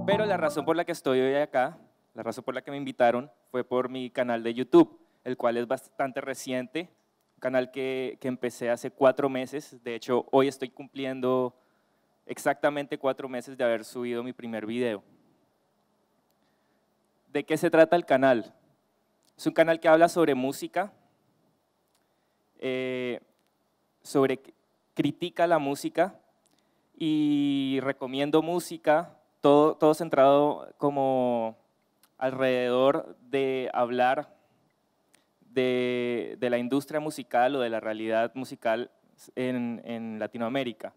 Pero la razón por la que estoy hoy acá, la razón por la que me invitaron, fue por mi canal de YouTube, el cual es bastante reciente, un canal que empecé hace 4 meses. De hecho, hoy estoy cumpliendo exactamente 4 meses de haber subido mi primer video. ¿De qué se trata el canal? Es un canal que habla sobre música, critica la música y recomiendo música, todo centrado como alrededor de hablar de la industria musical o de la realidad musical en Latinoamérica.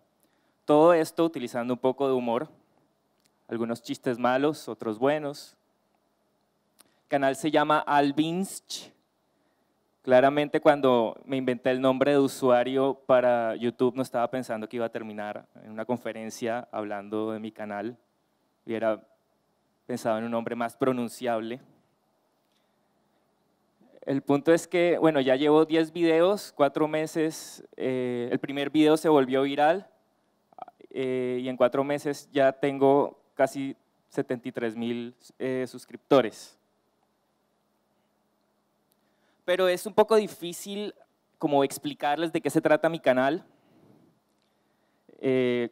Todo esto utilizando un poco de humor, algunos chistes malos, otros buenos. El canal se llama Alvinch. Claramente cuando me inventé el nombre de usuario para YouTube no estaba pensando que iba a terminar en una conferencia hablando de mi canal. Hubiera pensado en un nombre más pronunciable. El punto es que, bueno, ya llevo 10 videos, 4 meses. El primer video se volvió viral y en 4 meses ya tengo casi 73,000 suscriptores. Pero es un poco difícil como explicarles de qué se trata mi canal,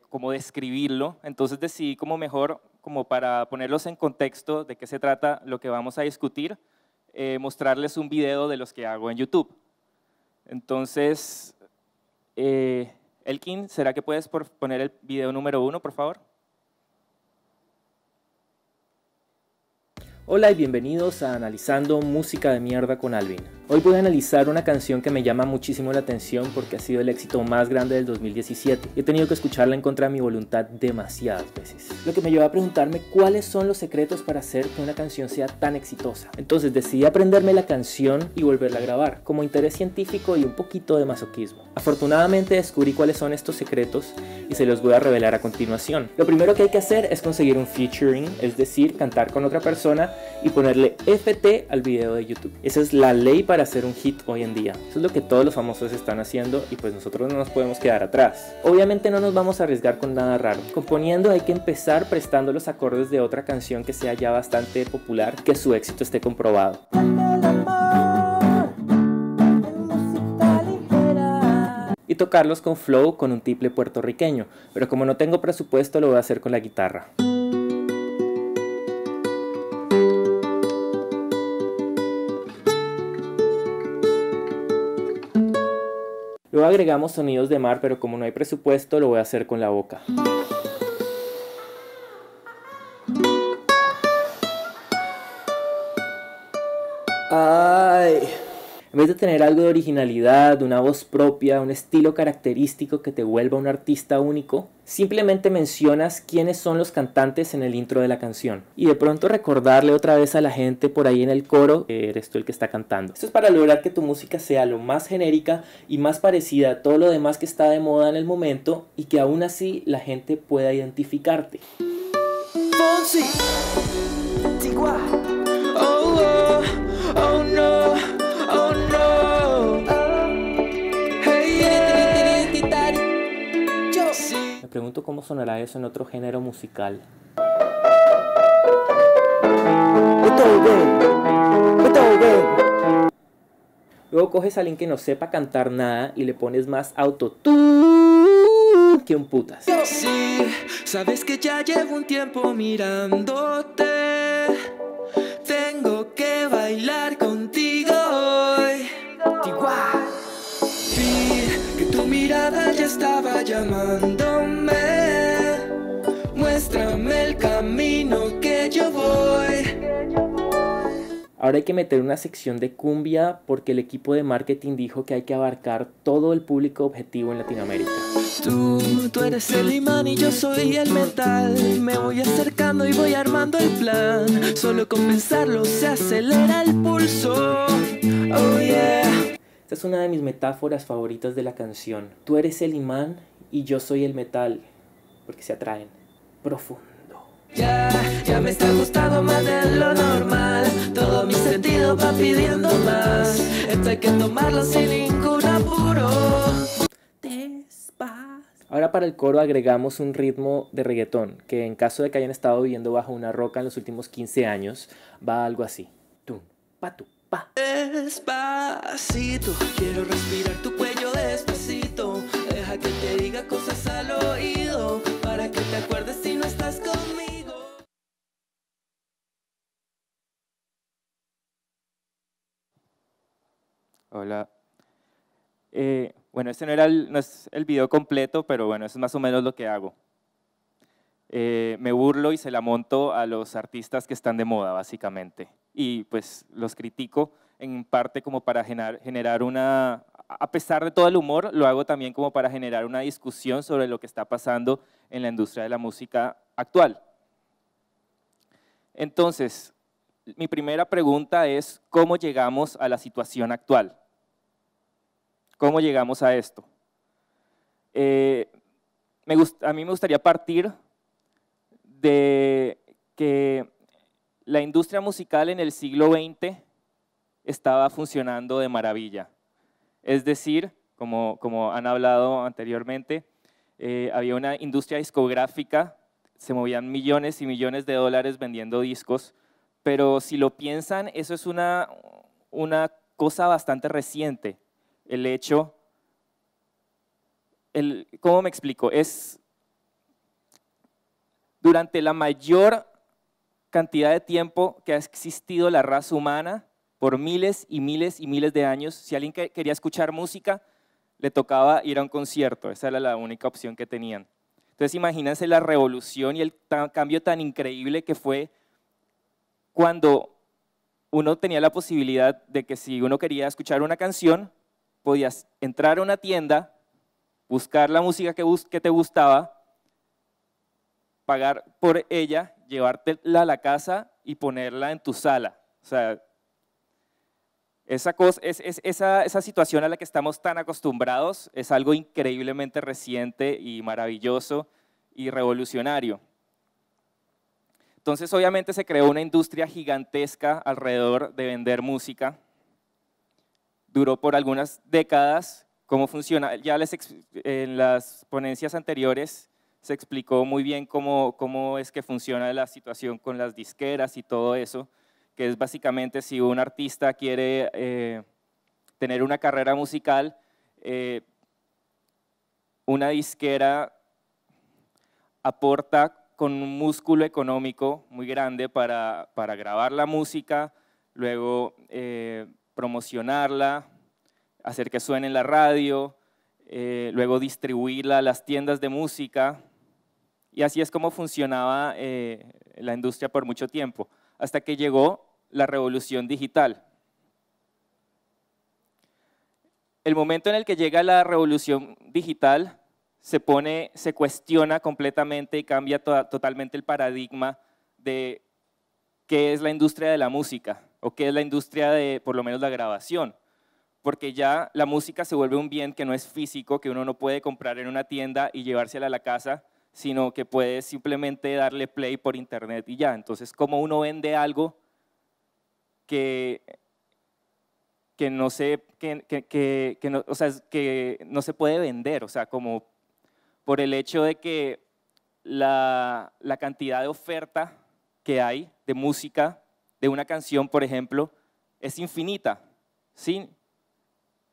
cómo describirlo. Entonces decidí como mejor, como para ponerlos en contexto de qué se trata lo que vamos a discutir, mostrarles un video de los que hago en YouTube. Entonces, Elkin, ¿será que puedes poner el video número 1, por favor? Hola y bienvenidos a Analizando Música de Mierda con Alvin. Hoy voy a analizar una canción que me llama muchísimo la atención porque ha sido el éxito más grande del 2017. He tenido que escucharla en contra de mi voluntad demasiadas veces, lo que me llevó a preguntarme cuáles son los secretos para hacer que una canción sea tan exitosa. Entonces decidí aprenderme la canción y volverla a grabar, como interés científico y un poquito de masoquismo. Afortunadamente descubrí cuáles son estos secretos y se los voy a revelar a continuación. Lo primero que hay que hacer es conseguir un featuring, es decir, cantar con otra persona y ponerle FT al video de YouTube. Esa es la ley para hacer un hit hoy en día. Eso es lo que todos los famosos están haciendo y pues nosotros no nos podemos quedar atrás. Obviamente no nos vamos a arriesgar con nada raro. Componiendo hay que empezar prestando los acordes de otra canción que sea ya bastante popular, que su éxito esté comprobado. Y tocarlos con flow con un tiple puertorriqueño, pero como no tengo presupuesto lo voy a hacer con la guitarra. Luego agregamos sonidos de mar, pero como no hay presupuesto lo voy a hacer con la boca. Ay. En vez de tener algo de originalidad, una voz propia, un estilo característico que te vuelva un artista único, simplemente mencionas quiénes son los cantantes en el intro de la canción. Y de pronto recordarle otra vez a la gente por ahí en el coro que eres tú el que está cantando. Esto es para lograr que tu música sea lo más genérica y más parecida a todo lo demás que está de moda en el momento y que aún así la gente pueda identificarte. Fonsi, Tigua, oh, oh, oh no. Oh no. Hey, yeah. Yo sí. Me pregunto cómo sonará eso en otro género musical. Luego coges a alguien que no sepa cantar nada y le pones más autotune que un putas. Yo sí, sabes que ya llevo un tiempo mirándote. Tengo que bailar contigo hoy. Vi que tu mirada ya estaba llamándome. Muéstrame el camino que yo voy. Ahora hay que meter una sección de cumbia porque el equipo de marketing dijo que hay que abarcar todo el público objetivo en Latinoamérica. Tú eres el imán y yo soy el metal. Me voy acercando y voy armando el plan. Solo con pensarlo se acelera el pulso. Oh yeah. Esta es una de mis metáforas favoritas de la canción. Tú eres el imán y yo soy el metal, porque se atraen profundo. Ya me está gustando más de lo normal. Todo mi sentido va pidiendo más. Esto hay que tomarlo sin ningún apuro. Ahora Ahora para el coro agregamos un ritmo de reggaetón, que en caso de que hayan estado viviendo bajo una roca en los últimos 15 años, va algo así. Tum, pa, tu, pa. Despacito, quiero respirar tu cuello despacito. Deja que te diga cosas al oído, para que te acuerdes si no estás conmigo. Hola. Bueno, este no es el video completo, pero bueno, eso es más o menos lo que hago. Me burlo y se la monto a los artistas que están de moda, básicamente. Y pues los critico en parte como para generar una… A pesar de todo el humor, lo hago también como para generar una discusión sobre lo que está pasando en la industria de la música actual. Entonces, mi primera pregunta es, ¿cómo llegamos a la situación actual? ¿Cómo llegamos a esto? A mí me gustaría partir de que la industria musical en el siglo XX estaba funcionando de maravilla. Es decir, como han hablado anteriormente, había una industria discográfica, se movían millones y millones de dólares vendiendo discos, pero si lo piensan, eso es una cosa bastante reciente. El hecho, ¿cómo me explico? Es durante la mayor cantidad de tiempo que ha existido la raza humana, por miles y miles y miles de años, si alguien quería escuchar música, le tocaba ir a un concierto, esa era la única opción que tenían. Entonces imagínense la revolución y el cambio tan increíble que fue cuando uno tenía la posibilidad de que si uno quería escuchar una canción, podías entrar a una tienda, buscar la música que te gustaba, pagar por ella, llevártela a la casa y ponerla en tu sala. O sea, esa situación a la que estamos tan acostumbrados es algo increíblemente reciente y maravilloso y revolucionario. Entonces, obviamente se creó una industria gigantesca alrededor de vender música. Duró por algunas décadas. ¿Cómo funciona? Ya en las ponencias anteriores se explicó muy bien cómo es que funciona la situación con las disqueras y todo eso, que es básicamente si un artista quiere tener una carrera musical, una disquera aporta con un músculo económico muy grande para grabar la música, luego promocionarla, hacer que suene en la radio, luego distribuirla a las tiendas de música, y así es como funcionaba la industria por mucho tiempo, hasta que llegó la revolución digital. El momento en el que llega la revolución digital se cuestiona completamente y cambia totalmente el paradigma de qué es la industria de la música o qué es la industria de, por lo menos, la grabación. Porque ya la música se vuelve un bien que no es físico, que uno no puede comprar en una tienda y llevársela a la casa, sino que puede simplemente darle play por internet y ya. Entonces, ¿cómo uno vende algo que no se puede vender? O sea, como por el hecho de que la cantidad de oferta que hay de música, de una canción, por ejemplo, es infinita, ¿sí?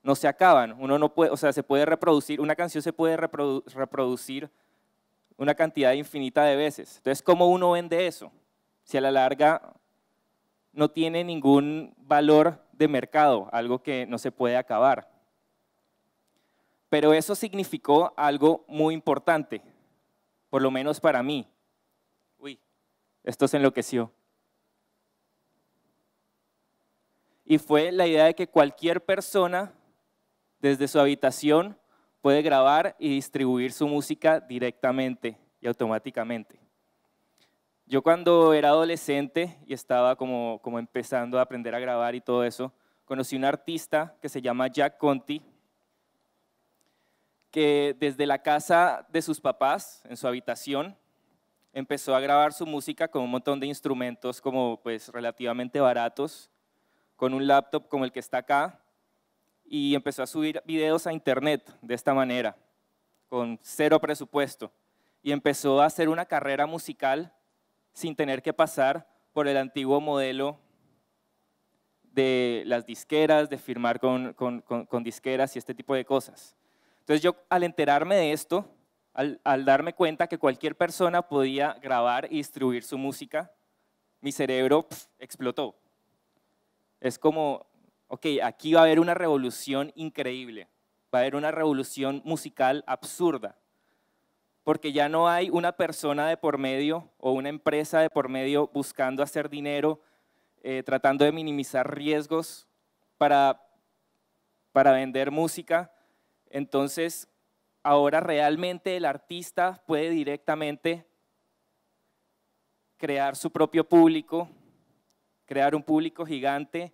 No se acaban, uno no puede, o sea, se puede reproducir, una canción se puede reproducir una cantidad infinita de veces. Entonces, ¿cómo uno vende eso? Si a la larga no tiene ningún valor de mercado, algo que no se puede acabar. Pero eso significó algo muy importante, por lo menos para mí. Uy, esto se enloqueció. Y fue la idea de que cualquier persona, desde su habitación, puede grabar y distribuir su música directamente y automáticamente. Yo cuando era adolescente y estaba como empezando a aprender a grabar y todo eso, conocí un artista que se llama Jack Conti, que desde la casa de sus papás, en su habitación, empezó a grabar su música con un montón de instrumentos como pues relativamente baratos, con un laptop como el que está acá, y empezó a subir videos a internet de esta manera. con cero presupuesto, y empezó a hacer una carrera musical sin tener que pasar por el antiguo modelo de las disqueras, de firmar con disqueras y este tipo de cosas. Entonces yo, al enterarme de esto, al darme cuenta que cualquier persona podía grabar y distribuir su música, mi cerebro explotó. Es como, ok, aquí va a haber una revolución increíble, va a haber una revolución musical absurda, porque ya no hay una persona de por medio o una empresa de por medio buscando hacer dinero, tratando de minimizar riesgos para vender música. Entonces, ahora realmente el artista puede directamente crear su propio público, crear un público gigante.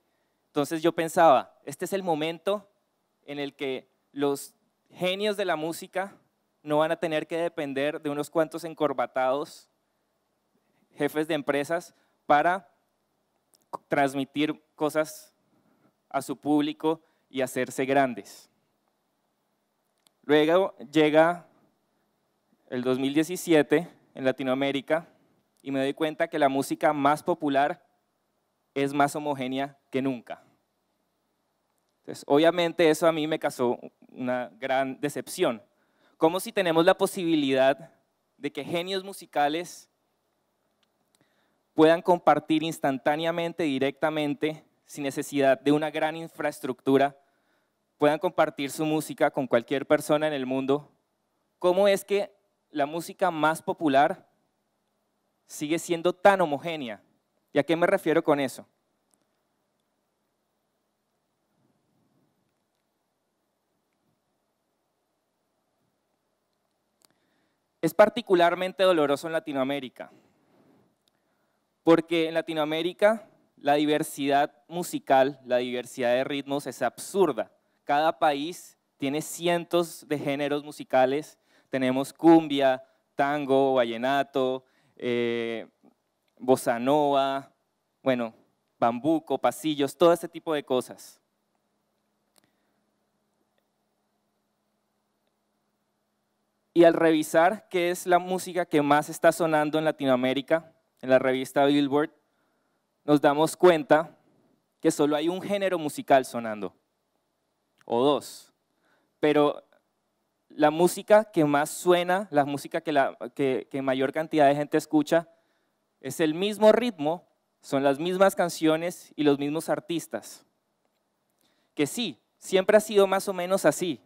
Entonces yo pensaba, este es el momento en el que los genios de la música no van a tener que depender de unos cuantos encorbatados jefes de empresas para transmitir cosas a su público y hacerse grandes. Luego llega el 2017 en Latinoamérica y me doy cuenta que la música más popular es más homogénea que nunca. Entonces, obviamente eso a mí me causó una gran decepción. Como si tenemos la posibilidad de que genios musicales puedan compartir instantáneamente, directamente, sin necesidad de una gran infraestructura, puedan compartir su música con cualquier persona en el mundo. ¿Cómo es que la música más popular sigue siendo tan homogénea? ¿Y a qué me refiero con eso? Es particularmente doloroso en Latinoamérica, porque en Latinoamérica la diversidad musical, la diversidad de ritmos es absurda. Cada país tiene cientos de géneros musicales. Tenemos cumbia, tango, vallenato, bossa nova, bueno, bambuco, pasillos, todo este tipo de cosas. Y al revisar qué es la música que más está sonando en Latinoamérica, en la revista Billboard, nos damos cuenta que solo hay un género musical sonando, o dos, pero la música que más suena, la música que mayor cantidad de gente escucha, es el mismo ritmo, son las mismas canciones y los mismos artistas. Que sí, siempre ha sido más o menos así,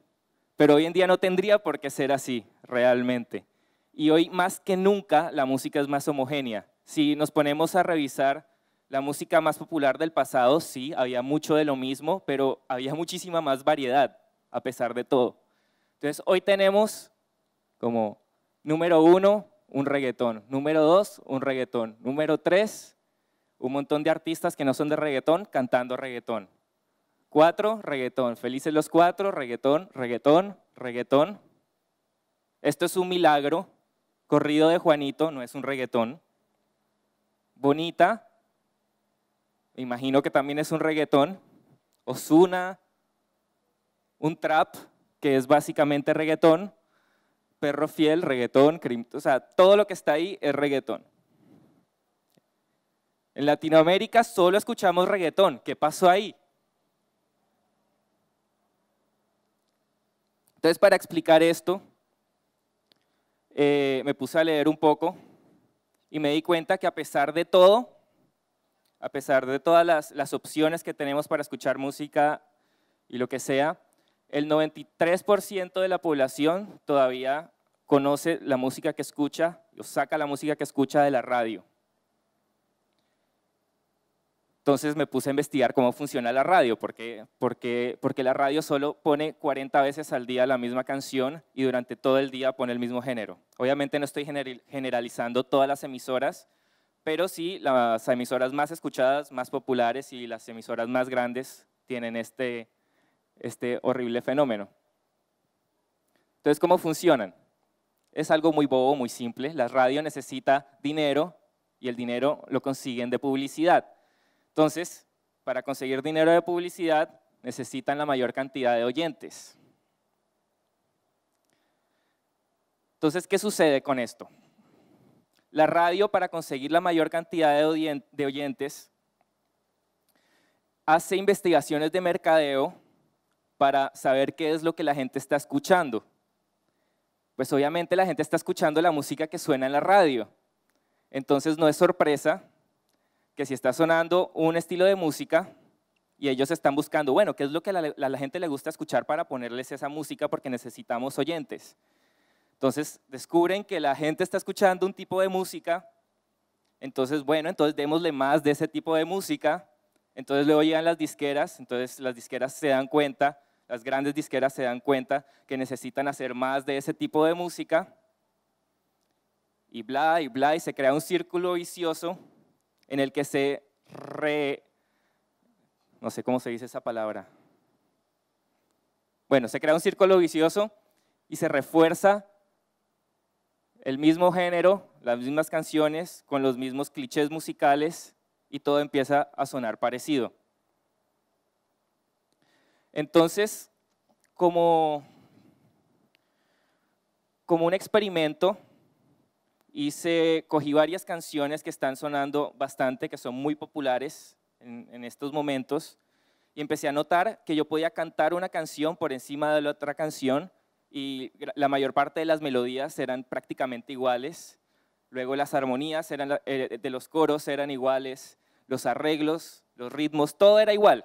pero hoy en día no tendría por qué ser así realmente. Y hoy más que nunca la música es más homogénea. Si nos ponemos a revisar la música más popular del pasado, sí, había mucho de lo mismo, pero había muchísima más variedad a pesar de todo. Entonces hoy tenemos como número 1, un reggaetón, número 2, un reggaetón, número 3, un montón de artistas que no son de reggaetón cantando reggaetón. 4, reggaetón, felices los 4, reggaetón, reggaetón, reggaetón. Esto es un milagro, corrido de Juanito, no es un reggaetón. Bonita, me imagino que también es un reggaetón. Ozuna, un trap, que es básicamente reggaetón. Perro Fiel, reggaetón, o sea, todo lo que está ahí es reggaetón. En Latinoamérica solo escuchamos reggaetón, ¿qué pasó ahí? Entonces, para explicar esto, me puse a leer un poco y me di cuenta que a pesar de todo, a pesar de todas las opciones que tenemos para escuchar música y lo que sea, el 93% de la población todavía conoce la música que escucha o saca la música que escucha de la radio. Entonces me puse a investigar cómo funciona la radio, porque la radio solo pone 40 veces al día la misma canción y durante todo el día pone el mismo género. Obviamente no estoy generalizando todas las emisoras, pero sí las emisoras más escuchadas, más populares y las emisoras más grandes tienen este horrible fenómeno. Entonces, ¿cómo funcionan? Es algo muy bobo, muy simple. La radio necesita dinero y el dinero lo consiguen de publicidad. Entonces, para conseguir dinero de publicidad, necesitan la mayor cantidad de oyentes. Entonces, ¿qué sucede con esto? La radio, para conseguir la mayor cantidad de oyentes, hace investigaciones de mercadeo para saber qué es lo que la gente está escuchando. Pues obviamente la gente está escuchando la música que suena en la radio. Entonces no es sorpresa que si está sonando un estilo de música y ellos están buscando, bueno, ¿qué es lo que a la gente le gusta escuchar para ponerles esa música porque necesitamos oyentes? Entonces descubren que la gente está escuchando un tipo de música, entonces bueno, entonces démosle más de ese tipo de música. Entonces luego llegan las disqueras, entonces las disqueras se dan cuenta, las grandes disqueras se dan cuenta que necesitan hacer más de ese tipo de música y bla, y se crea un círculo vicioso en el que no sé cómo se dice esa palabra. Bueno, se crea un círculo vicioso y se refuerza el mismo género, las mismas canciones, con los mismos clichés musicales y todo empieza a sonar parecido. Entonces, como un experimento, cogí varias canciones que están sonando bastante, que son muy populares en estos momentos, y empecé a notar que yo podía cantar una canción por encima de la otra canción, y la mayor parte de las melodías eran prácticamente iguales. Luego las armonías de los coros eran iguales, los arreglos, los ritmos, todo era igual.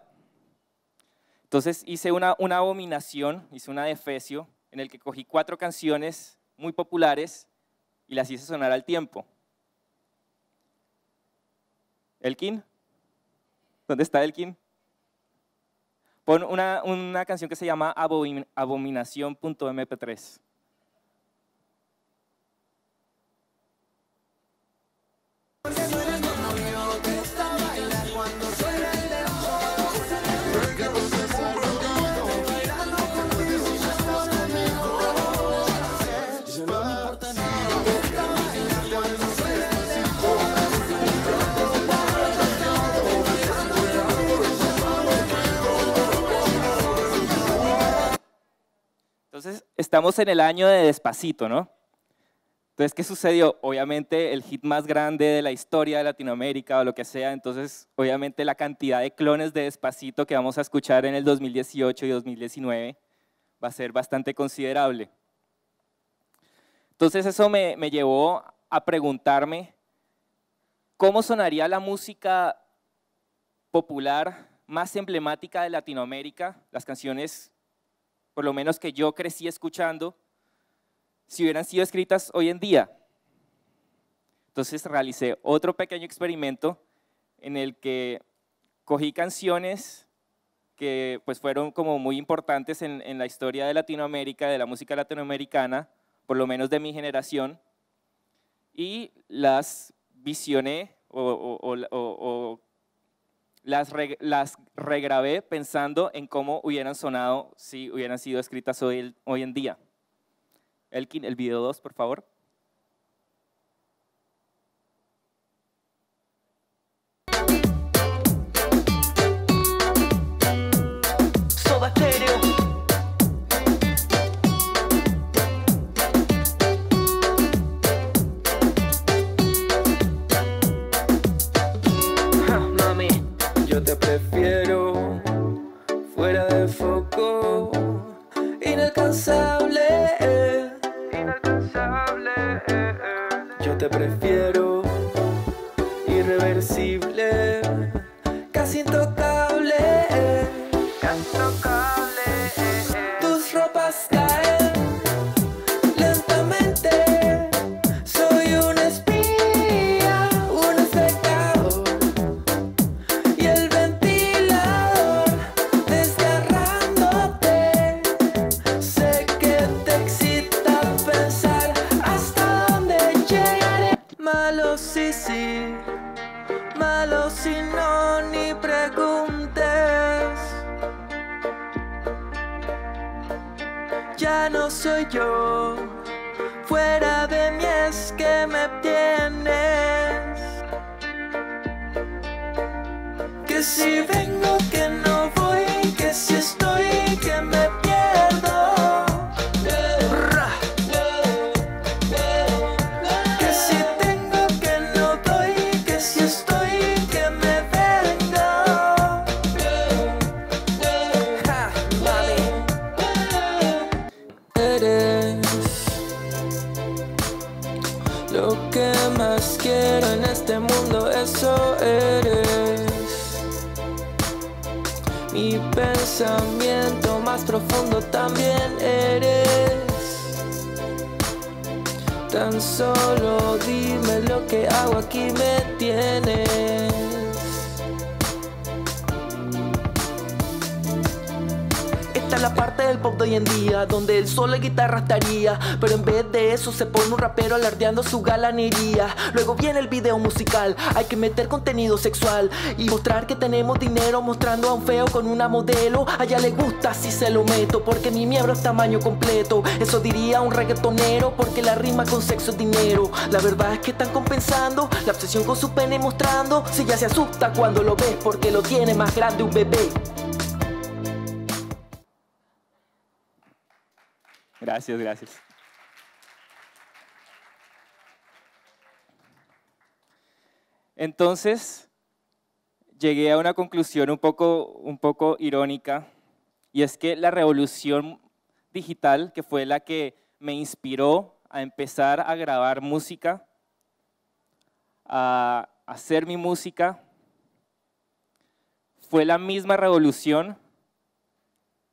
Entonces hice una abominación, hice una defecio, en el que cogí 4 canciones muy populares y las hice sonar al tiempo. ¿Elkin? ¿Dónde está Elkin? Pon una canción que se llama Abominación.mp3. Entonces, estamos en el año de Despacito, ¿no? Entonces, ¿qué sucedió? Obviamente, el hit más grande de la historia de Latinoamérica o lo que sea, entonces, obviamente, la cantidad de clones de Despacito que vamos a escuchar en el 2018 y 2019 va a ser bastante considerable. Entonces, eso me llevó a preguntarme cómo sonaría la música popular más emblemática de Latinoamérica, las canciones por lo menos que yo crecí escuchando, si hubieran sido escritas hoy en día. Entonces realicé otro pequeño experimento en el que cogí canciones que pues fueron como muy importantes en la historia de Latinoamérica, de la música latinoamericana, por lo menos de mi generación, y las visioné o las regrabé pensando en cómo hubieran sonado si hubieran sido escritas hoy en día. Elkin, el video 2, por favor. Soda Stereo. Mami, yo te prefiero fuera de foco, inalcanzable. Yo te prefiero irreversible, casi intocable. Tus ropas caen lentamente. Soy un espía, un secador y el ventilador desgarrándote. Sé que te excita pensar hasta dónde llegaré. Malo sí, sí, malo si no, ni preguntes. Ya no soy yo, fuera de mí es que me tienes. Que si vengo, que no voy, que si estoy, que me pierdo. más quiero en este mundo, eso eres. Mi pensamiento más profundo también eres. Tan solo dime lo que hago, aquí me tienes. Esta es la parte del pop de hoy en día, donde el solo y guitarra estaría, pero en vez de eso se pone un rapero alardeando su galanería. Luego viene el video musical, hay que meter contenido sexual y mostrar que tenemos dinero, mostrando a un feo con una modelo. A ella le gusta si se lo meto, porque mi miembro es tamaño completo. Eso diría un reggaetonero, porque la rima con sexo es dinero. La verdad es que están compensando la obsesión con su pene mostrando. Si ya se asusta cuando lo ves, porque lo tiene más grande un bebé. Gracias, gracias. Entonces, llegué a una conclusión un poco irónica, y es que la revolución digital, que fue la que me inspiró a empezar a grabar música, a hacer mi música, fue la misma revolución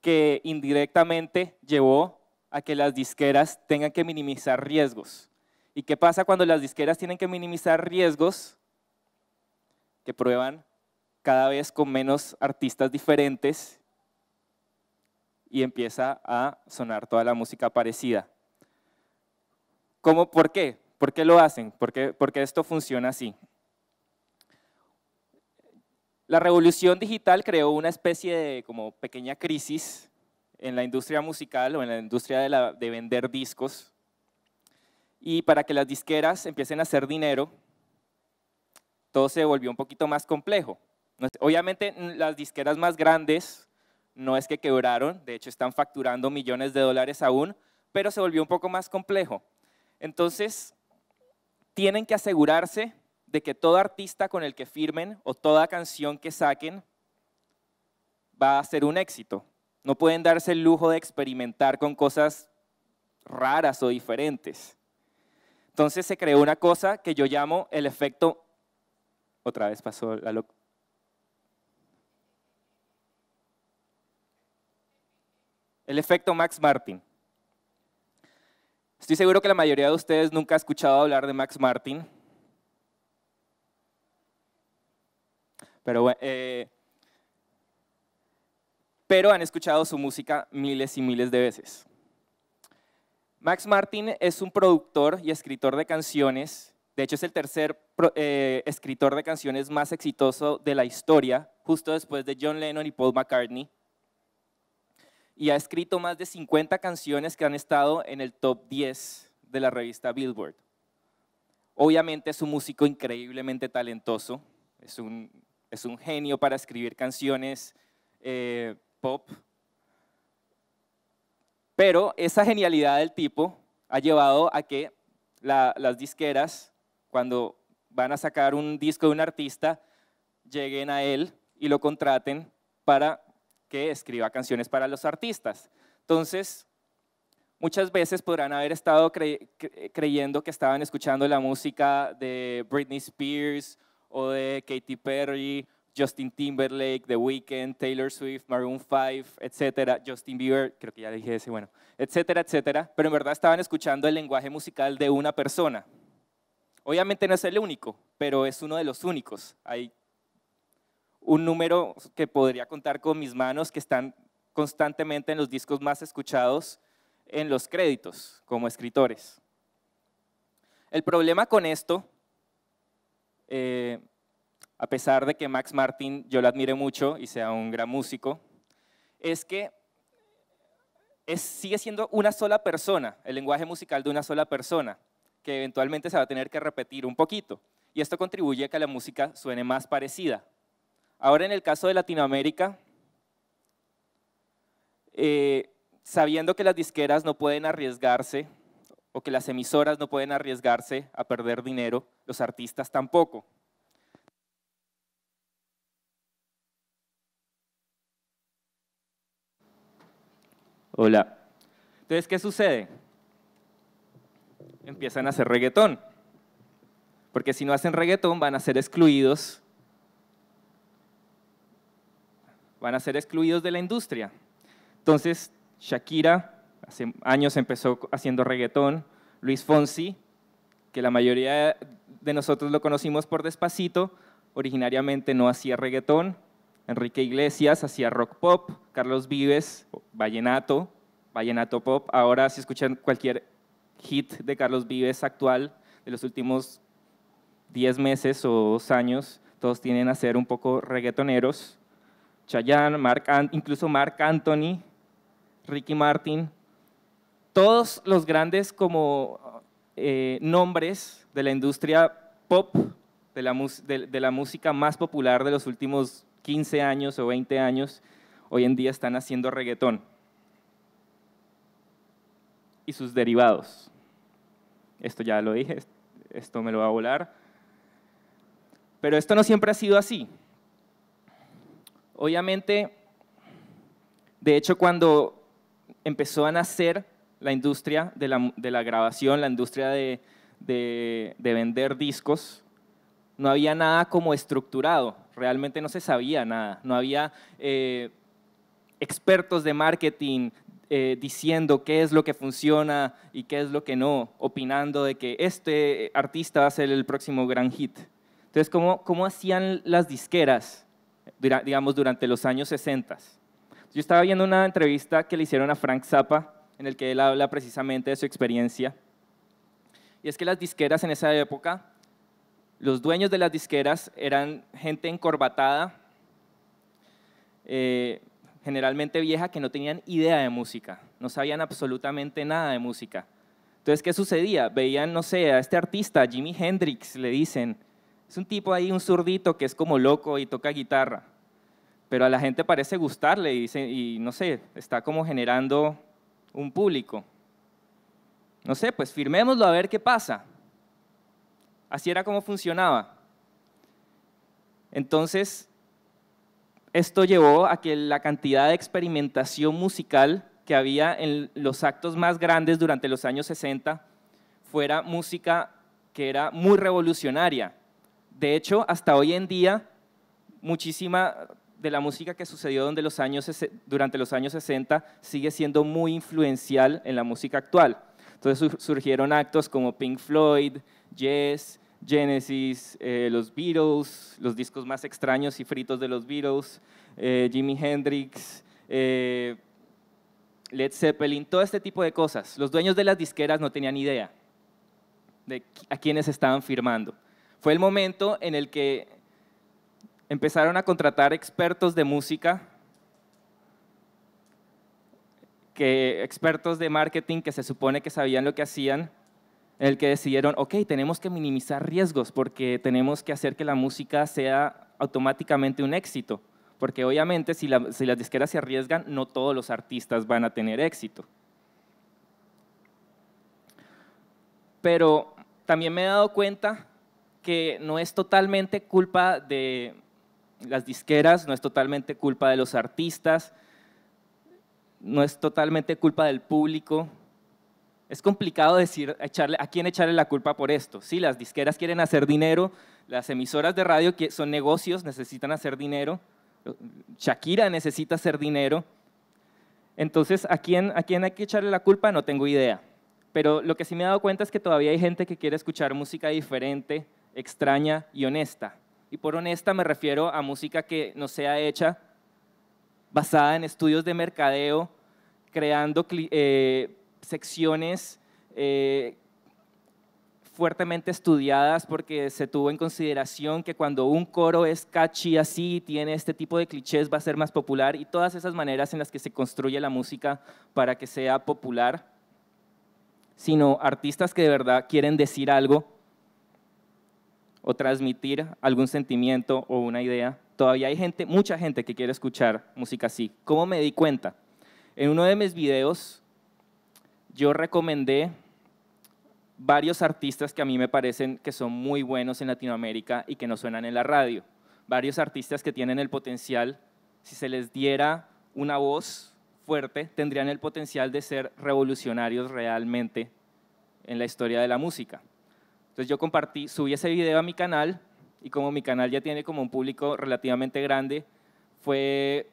que indirectamente llevó a que las disqueras tengan que minimizar riesgos. ¿Y qué pasa cuando las disqueras tienen que minimizar riesgos? Que prueban cada vez con menos artistas diferentes y empieza a sonar toda la música parecida. ¿Por qué? ¿Por qué lo hacen? ¿Por qué esto funciona así? La revolución digital creó una especie de como pequeña crisis en la industria musical o en la industria de vender discos, y para que las disqueras empiecen a hacer dinero, todo se volvió un poquito más complejo. Obviamente las disqueras más grandes no es que quebraron, de hecho están facturando millones de dólares aún, pero se volvió un poco más complejo. Entonces, tienen que asegurarse de que todo artista con el que firmen o toda canción que saquen va a ser un éxito. No pueden darse el lujo de experimentar con cosas raras o diferentes. Entonces se creó una cosa que yo llamo el efecto, otra vez pasó la loca. El efecto Max Martin. Estoy seguro que la mayoría de ustedes nunca ha escuchado hablar de Max Martin. Pero han escuchado su música miles y miles de veces. Max Martin es un productor y escritor de canciones. De hecho, es el tercer escritor de canciones más exitoso de la historia, justo después de John Lennon y Paul McCartney. Y ha escrito más de 50 canciones que han estado en el top 10 de la revista Billboard. Obviamente es un músico increíblemente talentoso, es un genio para escribir canciones pop, pero esa genialidad del tipo ha llevado a que las disqueras, cuando van a sacar un disco de un artista, lleguen a él y lo contraten para que escriba canciones para los artistas. Entonces, muchas veces podrán haber estado creyendo que estaban escuchando la música de Britney Spears o de Katy Perry, Justin Timberlake, The Weeknd, Taylor Swift, Maroon 5, etcétera, Justin Bieber, creo que ya dije ese, bueno, etcétera, etcétera, pero en verdad estaban escuchando el lenguaje musical de una persona. Obviamente no es el único, pero es uno de los únicos. Hay un número que podría contar con mis manos que están constantemente en los discos más escuchados en los créditos como escritores. El problema con esto, a pesar de que Max Martin yo lo admire mucho y sea un gran músico, es que sigue siendo una sola persona, el lenguaje musical de una sola persona, que eventualmente se va a tener que repetir un poquito. Y esto contribuye a que la música suene más parecida. Ahora, en el caso de Latinoamérica, sabiendo que las disqueras no pueden arriesgarse o que las emisoras no pueden arriesgarse a perder dinero, los artistas tampoco. Hola. Entonces, ¿qué sucede? Empiezan a hacer reggaetón. porque si no hacen reggaetón van a ser excluidos. Van a ser excluidos de la industria. Entonces, Shakira, hace años empezó haciendo reggaetón. Luis Fonsi, que la mayoría de nosotros lo conocimos por Despacito, originariamente no hacía reggaetón. Enrique Iglesias hacía rock pop. Carlos Vives, vallenato pop. Ahora, si escuchan cualquier hit de Carlos Vives actual de los últimos 10 meses o 2 años, todos tienden a ser un poco reggaetoneros. Chayanne, incluso Marc Anthony, Ricky Martin, todos los grandes como nombres de la industria pop, de la música más popular de los últimos 15 años o 20 años, hoy en día están haciendo reggaetón y sus derivados. Esto ya lo dije, esto me lo va a volar. Pero esto no siempre ha sido así. Obviamente, de hecho, cuando empezó a nacer la industria de la grabación, la industria de vender discos, no había nada como estructurado, realmente no se sabía nada, no había expertos de marketing diciendo qué es lo que funciona y qué es lo que no, opinando de que este artista va a ser el próximo gran hit. Entonces, ¿cómo hacían las disqueras? Digamos, durante los años 60. Yo estaba viendo una entrevista que le hicieron a Frank Zappa, en el que él habla precisamente de su experiencia. Y es que las disqueras en esa época, los dueños de las disqueras eran gente encorbatada, generalmente vieja, que no tenían idea de música, no sabían absolutamente nada de música. Entonces, ¿qué sucedía? Veían, no sé, a este artista, Jimi Hendrix, le dicen, es un tipo ahí, un zurdito que es como loco y toca guitarra, pero a la gente parece gustarle y no sé, está como generando un público. No sé, pues firmémoslo a ver qué pasa. Así era como funcionaba. Entonces, esto llevó a que la cantidad de experimentación musical que había en los actos más grandes durante los años 60 fuera música que era muy revolucionaria. De hecho, hasta hoy en día, muchísima de la música que sucedió durante los años 60 sigue siendo muy influencial en la música actual. Entonces surgieron actos como Pink Floyd, Yes, Genesis, los Beatles, los discos más extraños y fritos de los Beatles, Jimi Hendrix, Led Zeppelin, todo este tipo de cosas. Los dueños de las disqueras no tenían idea de a quiénes estaban firmando. Fue el momento en el que empezaron a contratar expertos de música, expertos de marketing que se supone que sabían lo que hacían, en el que decidieron, ok, tenemos que minimizar riesgos porque tenemos que hacer que la música sea automáticamente un éxito, porque obviamente si las disqueras se arriesgan, no todos los artistas van a tener éxito. Pero también me he dado cuenta que no es totalmente culpa de las disqueras, no es totalmente culpa de los artistas, no es totalmente culpa del público. Es complicado decir a quién echarle la culpa por esto. Sí, las disqueras quieren hacer dinero, las emisoras de radio que son negocios, necesitan hacer dinero, Shakira necesita hacer dinero. Entonces, ¿a quién hay que echarle la culpa? No tengo idea. Pero lo que sí me he dado cuenta es que todavía hay gente que quiere escuchar música diferente, extraña y honesta. Y por honesta me refiero a música que no sea hecha basada en estudios de mercadeo, creando secciones fuertemente estudiadas porque se tuvo en consideración que cuando un coro es catchy así, tiene este tipo de clichés, va a ser más popular, y todas esas maneras en las que se construye la música para que sea popular, sino artistas que de verdad quieren decir algo o transmitir algún sentimiento o una idea. Todavía hay mucha gente que quiere escuchar música así. ¿Cómo me di cuenta? En uno de mis videos yo recomendé varios artistas que a mí me parecen que son muy buenos en Latinoamérica y que no suenan en la radio. Varios artistas que tienen el potencial, si se les diera una voz fuerte, tendrían el potencial de ser revolucionarios realmente en la historia de la música. Entonces yo subí ese video a mi canal y como mi canal ya tiene como un público relativamente grande, fue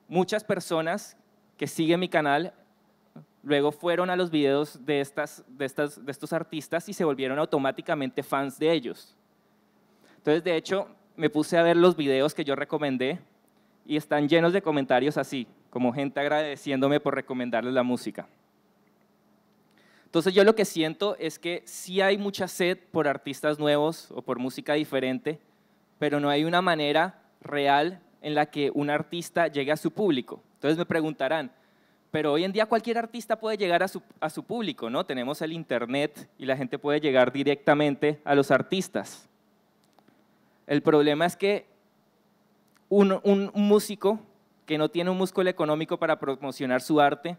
muchas personas que siguen mi canal, luego fueron a los videos de estos artistas y se volvieron automáticamente fans de ellos. Entonces, de hecho, me puse a ver los videos que yo recomendé y están llenos de comentarios así, como gente agradeciéndome por recomendarles la música. Entonces, yo lo que siento es que sí hay mucha sed por artistas nuevos o por música diferente, pero no hay una manera real en la que un artista llegue a su público. Entonces me preguntarán, pero hoy en día cualquier artista puede llegar a su público, ¿no? Tenemos el internet y la gente puede llegar directamente a los artistas. El problema es que un músico que no tiene un músculo económico para promocionar su arte,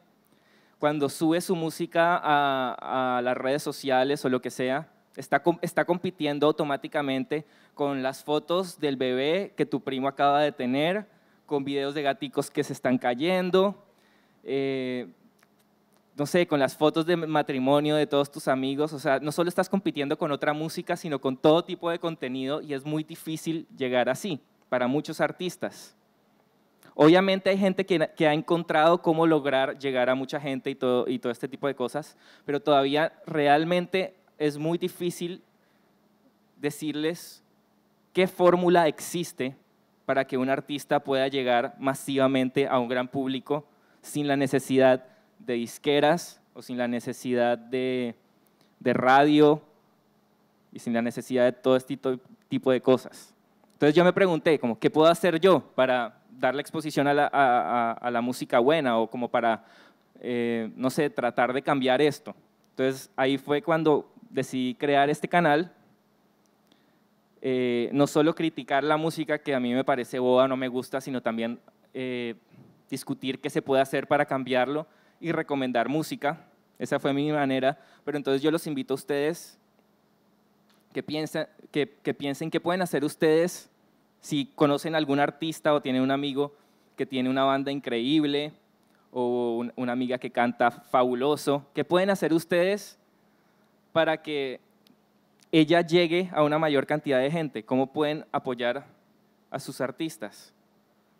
cuando sube su música a las redes sociales o lo que sea, está compitiendo automáticamente con las fotos del bebé que tu primo acaba de tener, con videos de gaticos que se están cayendo, no sé, con las fotos de matrimonio de todos tus amigos. O sea, no solo estás compitiendo con otra música, sino con todo tipo de contenido y es muy difícil llegar así para muchos artistas. Obviamente hay gente que ha encontrado cómo lograr llegar a mucha gente y todo este tipo de cosas, pero todavía realmente es muy difícil decirles qué fórmula existe para que un artista pueda llegar masivamente a un gran público sin la necesidad de disqueras o sin la necesidad de radio y sin la necesidad de todo este tipo de cosas. Entonces yo me pregunté, ¿qué puedo hacer yo para darle exposición a la música buena o como para, no sé, tratar de cambiar esto? Entonces ahí fue cuando decidí crear este canal, no solo criticar la música que a mí me parece boba, no me gusta, sino también discutir qué se puede hacer para cambiarlo y recomendar música. Esa fue mi manera, pero entonces yo los invito a ustedes que piensen qué pueden hacer ustedes si conocen algún artista o tienen un amigo que tiene una banda increíble o una amiga que canta fabuloso. ¿Qué pueden hacer ustedes para que ella llegue a una mayor cantidad de gente? ¿Cómo pueden apoyar a sus artistas?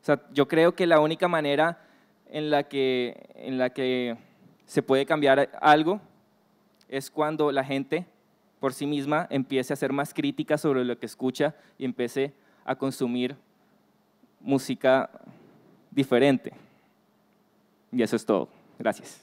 O sea, yo creo que la única manera en la que se puede cambiar algo es cuando la gente por sí misma empiece a ser más crítica sobre lo que escucha y empiece a consumir música diferente. Y eso es todo. Gracias.